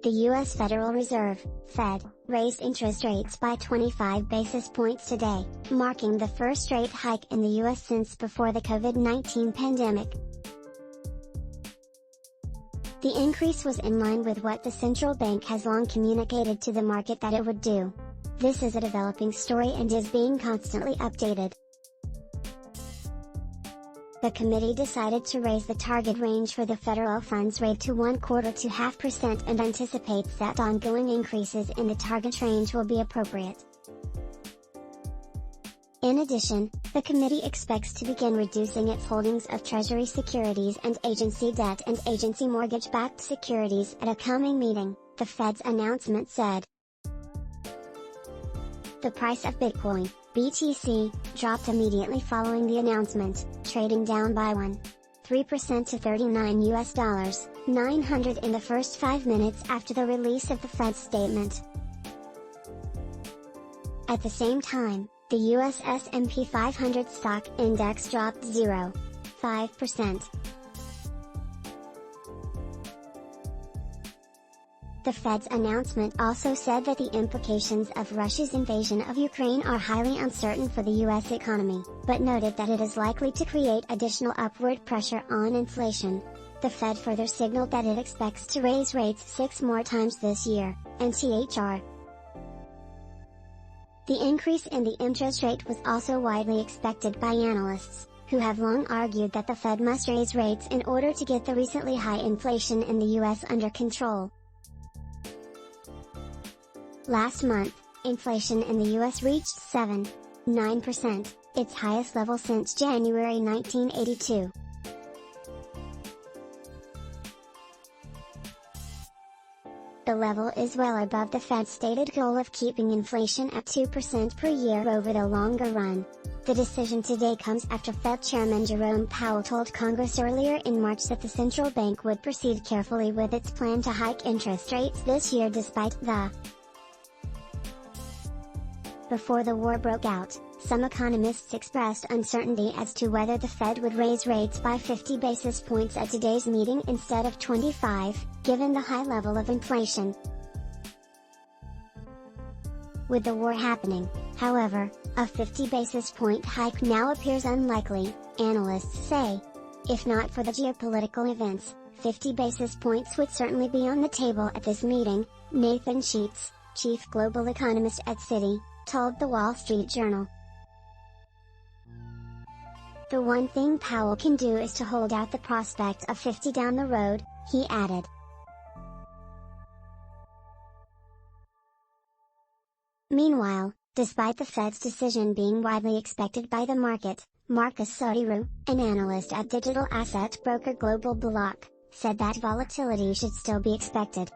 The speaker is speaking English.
The U.S. Federal Reserve, Fed, raised interest rates by 25 basis points today, marking the first rate hike in the U.S. since before the COVID-19 pandemic. The increase was in line with what the central bank has long communicated to the market that it would do. This is a developing story and is being constantly updated. The committee decided to raise the target range for the federal funds rate to 1/4 to 0.5% and anticipates that ongoing increases in the target range will be appropriate. In addition, the committee expects to begin reducing its holdings of Treasury securities and agency debt and agency mortgage-backed securities at a coming meeting, the Fed's announcement said. The price of Bitcoin, BTC, dropped immediately following the announcement, trading down by 1.3% to $39.900 in the first 5 minutes after the release of the Fed's statement. At the same time, the US S&P 500 stock index dropped 0.5%. The Fed's announcement also said that the implications of Russia's invasion of Ukraine are highly uncertain for the U.S. economy, but noted that it is likely to create additional upward pressure on inflation. The Fed further signaled that it expects to raise rates 6 more times this year, and THR. The increase in the interest rate was also widely expected by analysts, who have long argued that the Fed must raise rates in order to get the recently high inflation in the U.S. under control. Last month, inflation in the U.S. reached 7.9%, its highest level since January 1982. The level is well above the Fed's stated goal of keeping inflation at 2% per year over the longer run. The decision today comes after Fed Chairman Jerome Powell told Congress earlier in March that the central bank would proceed carefully with its plan to hike interest rates this year despite the Before the war broke out, some economists expressed uncertainty as to whether the Fed would raise rates by 50 basis points at today's meeting instead of 25, given the high level of inflation. With the war happening, however, a 50 basis point hike now appears unlikely, analysts say. If not for the geopolitical events, 50 basis points would certainly be on the table at this meeting, Nathan Sheets, chief global economist at Citi, told the Wall Street Journal. The one thing Powell can do is to hold out the prospect of 50 down the road, he added. Meanwhile, despite the Fed's decision being widely expected by the market, Sotiriou, an analyst at digital asset broker GlobalBlock, said that volatility should still be expected.